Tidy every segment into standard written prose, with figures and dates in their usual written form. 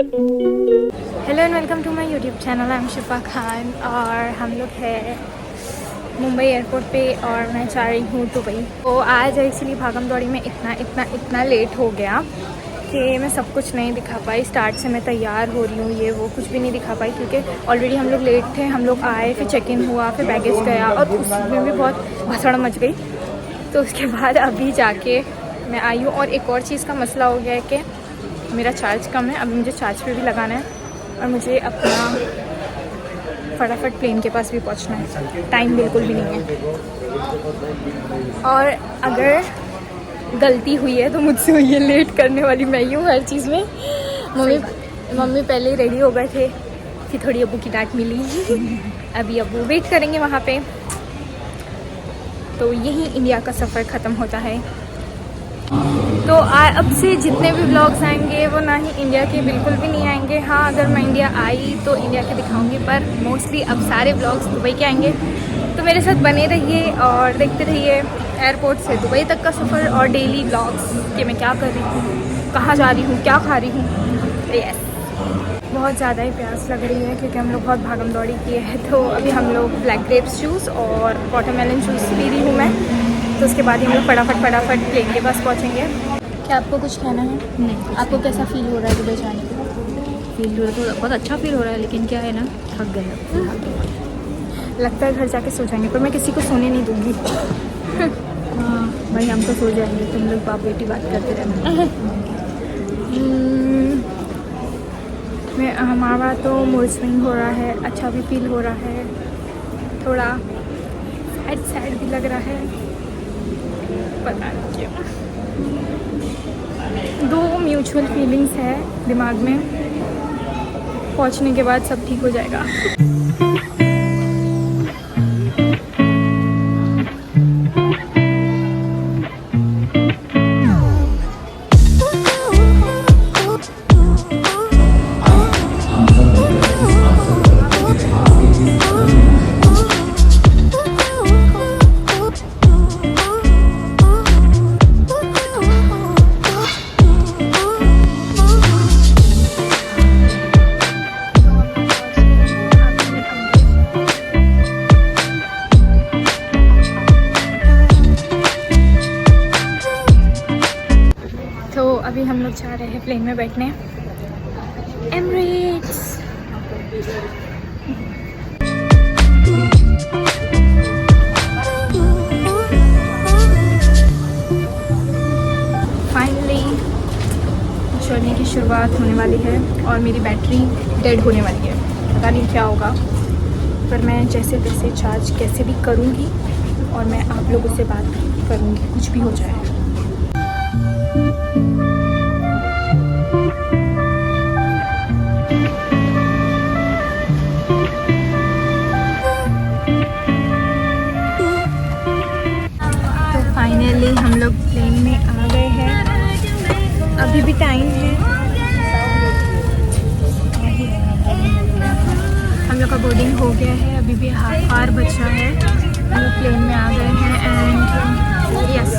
Hello and welcome to my YouTube channel. I am Shifa Khan और हम लोग हैं मुंबई एयरपोर्ट पे और मैं जा रही हूँ दुबई। तो आज एक्चुअली भागम दौड़ी में इतना लेट हो गया कि मैं सब कुछ नहीं दिखा पाई। स्टार्ट से मैं तैयार हो रही हूँ, ये वो कुछ भी नहीं दिखा पाई क्योंकि ऑलरेडी हम लोग लेट थे। हम लोग आए, फिर चेक इन हुआ, फिर बैगेज गया और उसमें भी बहुत भसड़ मच गई। तो उसके बाद अभी जाके मैं आई हूँ। और एक और चीज़ का मसला हो गया है कि मेरा चार्ज कम है, अभी मुझे चार्ज पे भी लगाना है और मुझे अपना फटाफट प्लेन के पास भी पहुंचना है। टाइम बिल्कुल भी नहीं है और अगर गलती हुई है तो मुझसे हुई है। लेट करने वाली मैं ही हूँ हर चीज़ में। मम्मी पहले ही रेडी हो गए थे, फिर थोड़ी अब्बू की डांट मिली। अभी अब्बू वेट करेंगे वहाँ पे। तो यही इंडिया का सफ़र ख़त्म होता है। तो अब से जितने भी व्लॉग्स आएंगे वो ना ही इंडिया के बिल्कुल भी नहीं आएंगे। हाँ, अगर मैं इंडिया आई तो इंडिया के दिखाऊंगी, पर मोस्टली अब सारे व्लॉग्स दुबई के आएंगे। तो मेरे साथ बने रहिए और देखते रहिए एयरपोर्ट से दुबई तक का सफ़र और डेली व्लॉग्स कि मैं क्या कर रही हूँ, कहाँ जा रही हूँ, क्या खा रही हूँ। यस, बहुत ज़्यादा ही प्यास लग रही है क्योंकि हम लोग बहुत भागम दौड़ी किए हैं। तो अभी हम लोग ब्लैक ग्रेप्स जूस और वाटरमेलन जूस पी रही हूँ मैं। तो उसके बाद ही हम लोग फटाफट प्लेन के पास पहुँचेंगे। क्या आपको कुछ कहना है? नहीं। आपको कैसा फील हो रहा है दुबई जाने के? फील हो रहा है तो बहुत अच्छा फील हो रहा है, लेकिन क्या है ना, थक गए। लगता है घर जाके सो जाएंगे, पर मैं किसी को सोने नहीं दूँगी। हाँ भाई, हम तो सो जाएंगे, तुम लोग बाप बेटी बात करते रहना। हमारा तो मूड स्विंग हो रहा है, अच्छा भी फील हो रहा है, थोड़ा सैड भी लग रहा है, पता नहीं क्यों। दो म्यूचुअल फीलिंग्स है दिमाग में। पहुंचने के बाद सब ठीक हो जाएगा। अभी हम लोग जा रहे हैं प्लेन में बैठने, एमिरेट्स। फाइनली जर्नी की शुरुआत होने वाली है और मेरी बैटरी डेड होने वाली है। पता नहीं क्या होगा, पर मैं जैसे तैसे चार्ज कैसे भी करूँगी और मैं आप लोगों से बात करूँगी, कुछ भी हो जाए। फाइनली हम लोग प्लेन में आ गए हैं। अभी भी टाइम है, हम लोग का बोर्डिंग हो गया है। अभी भी हाफ आवर बचा है। हम लोग प्लेन में आ गए हैं एंड यस,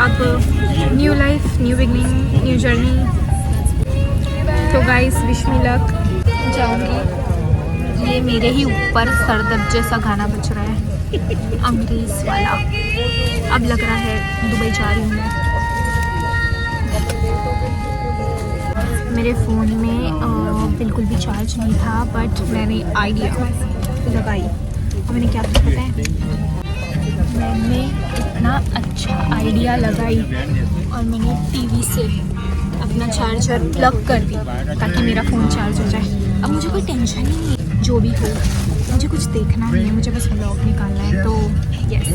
अब new life, new beginning, new journey. तो गाइस, विश मी लक। जाऊँगी। ये मेरे ही ऊपर सरदर्द जैसा गाना बज रहा है, अंग्रेज वाला। अब लग रहा है दुबई जा रही हूँ मैं। मेरे फ़ोन में बिल्कुल भी चार्ज नहीं था, बट मैंने आइडिया लगाई और मैंने क्या किया पता है? मैंने इतना अच्छा आइडिया लगाई और मैंने टीवी से अपना चार्जर प्लग कर दी ताकि मेरा फ़ोन चार्ज हो जाए। अब मुझे कोई टेंशन ही नहीं है, जो भी हो मुझे कुछ देखना नहीं है, मुझे बस व्लॉग निकालना है। तो यस,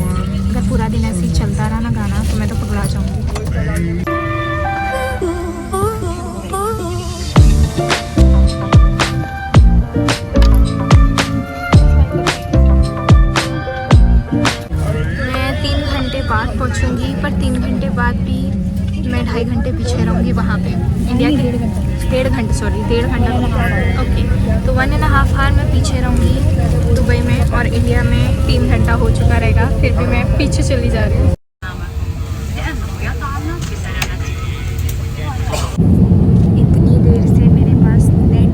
अगर पूरा दिन ऐसे ही चलता रहा ना गाना तो मैं तो पगला जाऊँगी। मैं 3 घंटे बाद पहुँचूँगी, पर 3 घंटे बाद भी मैं 2.5 घंटे पीछे रहूँगी वहाँ पे। इंडिया के 1.5 घंटा ओके। तो 1.5 आवर मैं पीछे रहूँगी दुबई में और इंडिया में 3 घंटा हो चुका रहेगा, फिर भी मैं पीछे चली जा रही हूँ। इतनी देर से मेरे पास नेट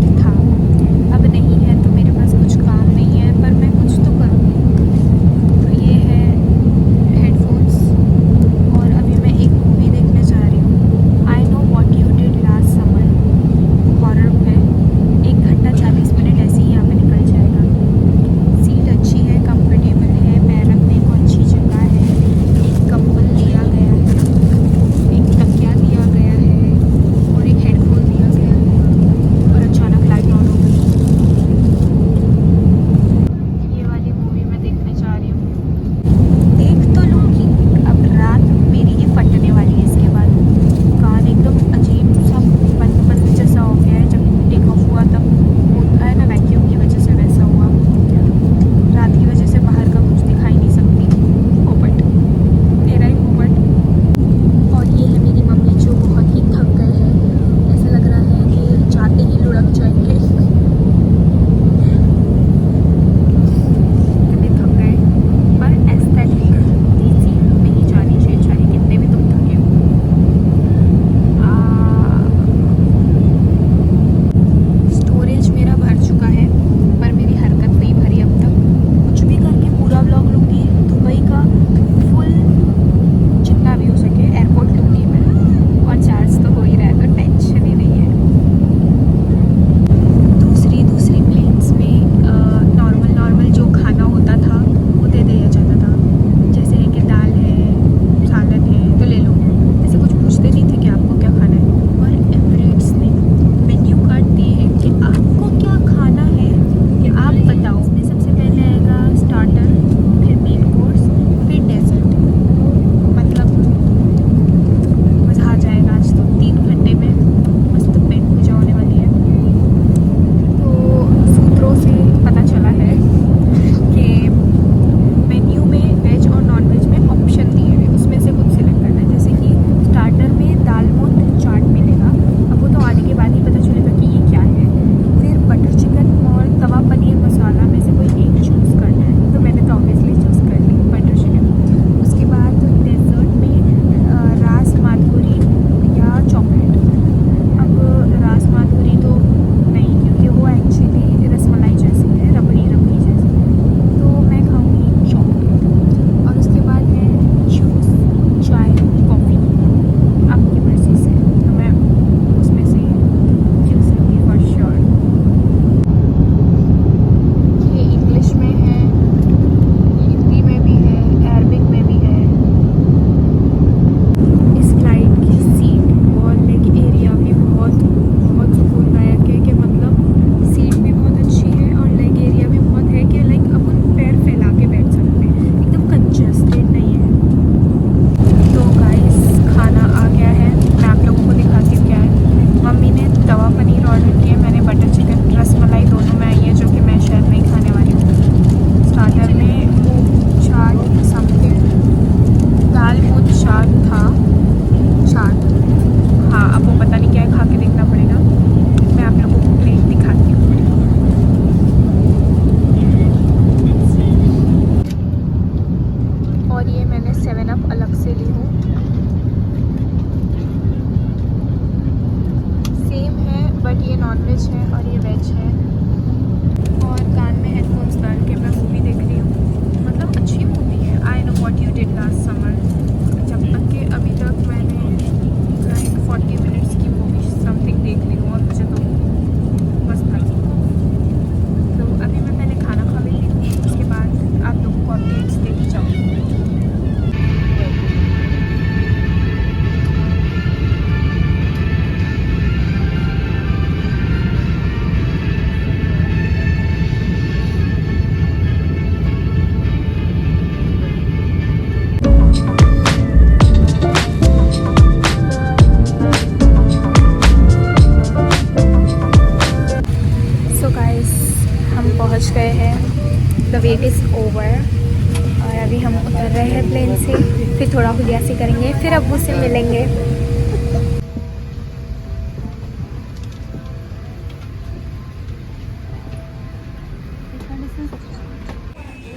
नॉनवेज है और ये वेज है। और कान में हेडफोन्स डाल के मैं मूवी देख रही हूँ। मतलब अच्छी मूवी है। I know what you did last summer. जब तक कि अभी तक मैंने लाइक 40 मिनट्स की मूवी समथिंग देख ली हूँ और मुझे तो मस्त लगी। तो अभी मैं पहले खाना खा लेती हूँ, उसके बाद आप लोगों को अपडेट्स देती जाऊँगी। पहुंच गए हैं। द वेट इज़ ओवर और अभी हम उतर रहे हैं प्लेन से। फिर थोड़ा हुलियासी करेंगे, फिर अब्बू से मिलेंगे।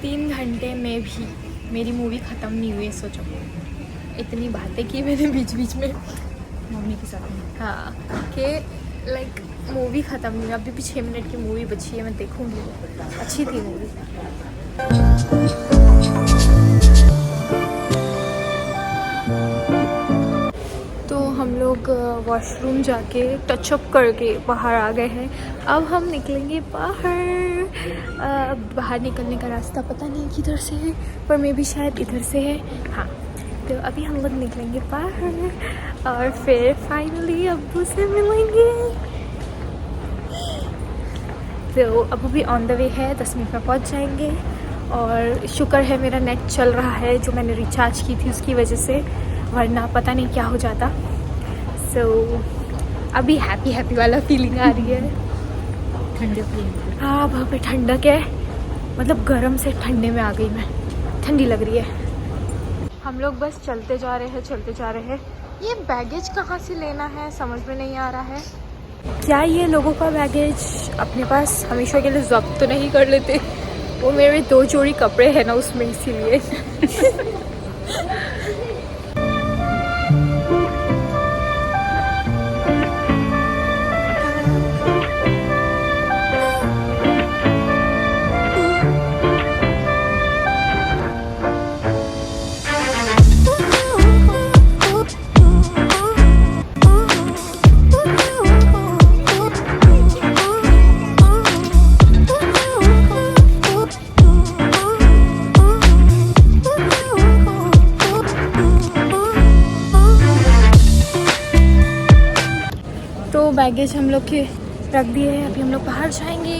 3 घंटे में भी मेरी मूवी ख़त्म नहीं हुई है। सोचो, इतनी बातें की मैंने बीच बीच में मम्मी के साथ। हाँ, कि लाइक मूवी ख़त्म नहीं हुई, अभी भी 6 मिनट की मूवी बची है, मैं देखूँगी। अच्छी थी मूवी। तो हम लोग वॉशरूम जाके टचअप करके बाहर आ गए हैं। अब हम निकलेंगे बाहर। बाहर निकलने का रास्ता पता नहीं किधर से है, पर मे भी शायद इधर से है। हाँ, तो अभी हम लोग निकलेंगे बाहर और फिर फाइनली अब्बू से मिलेंगे। तो अब भी ऑन द वे है, 10 मिनट में पहुंच जाएंगे। और शुक्र है मेरा नेट चल रहा है, जो मैंने रिचार्ज की थी उसकी वजह से, वरना पता नहीं क्या हो जाता। सो अभी हैप्पी वाला फीलिंग आ रही है। ठंडक भी हाँ, वहाँ पे ठंडक है। मतलब गर्म से ठंडे में आ गई मैं, ठंडी लग रही है। हम लोग बस चलते जा रहे हैं। ये बैगेज कहाँ से लेना है समझ में नहीं आ रहा है। क्या ये लोगों का बैगेज अपने पास हमेशा के लिए जब्त तो नहीं कर लेते? वो मेरे 2 जोड़ी कपड़े हैं ना उसमें, इसीलिए। बैगेज हम लोग के रख दिए हैं। अभी हम लोग बाहर जाएंगे।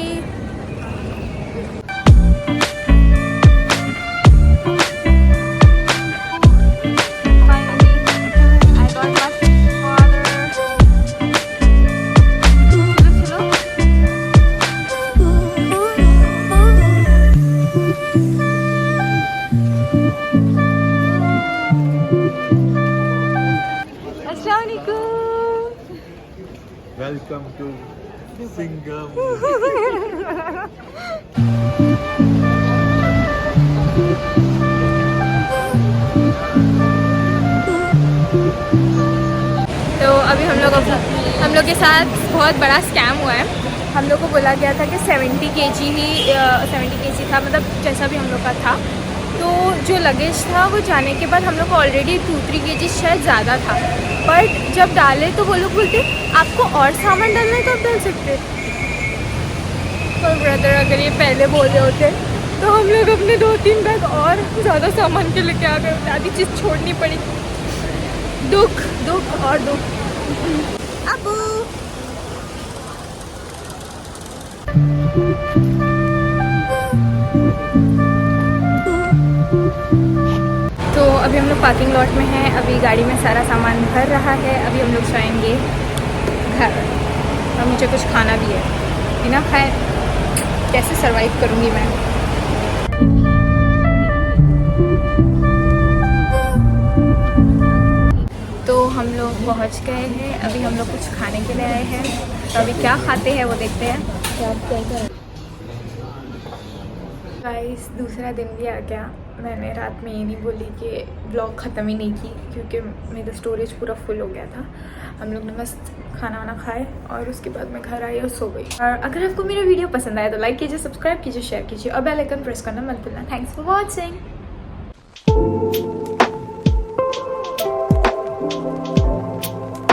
Welcome to Singapore. तो अभी हम लोग के साथ बहुत बड़ा स्कैम हुआ है। हम लोग को बोला गया था कि 70 kg था, मतलब जैसा भी हम लोग का था। तो जो लगेज था वो जाने के बाद हम लोग को ऑलरेडी 2-3 kg शायद ज़्यादा था। बट जब डाले तो वो लोग बोलते आपको और सामान डालना है तो आप डाल सकते। तो ब्रदर अगर ये पहले बोल रहे होते तो हम लोग अपने 2-3 बैग और ज़्यादा सामान के लेके आ गए। आधी चीज़ छोड़नी पड़ी। दुख और दुख। अबू तो अभी हम लोग पार्किंग लॉट में हैं। अभी गाड़ी में सारा सामान भर रहा है। अभी हम लोग जाएंगे घर और मुझे कुछ खाना भी है। बिना खाए कैसे सरवाइव करूँगी मैं। तो हम लोग पहुँच गए हैं। अभी हम लोग कुछ खाने के लिए आए हैं। तो अभी क्या खाते हैं वो देखते हैं। गाइस, दूसरा दिन भी आ गया। मैंने रात में ये नहीं बोली कि व्लॉग ख़त्म ही नहीं की, क्योंकि मेरा स्टोरेज पूरा फुल हो गया था। हम लोग ने मस्त खाना वाना खाए और उसके बाद मैं घर आई और सो गई। और अगर आपको मेरा वीडियो पसंद आया तो लाइक कीजिए, सब्सक्राइब कीजिए, शेयर कीजिए और बेल आइकन प्रेस करना मत भूलना। Thanks for watching.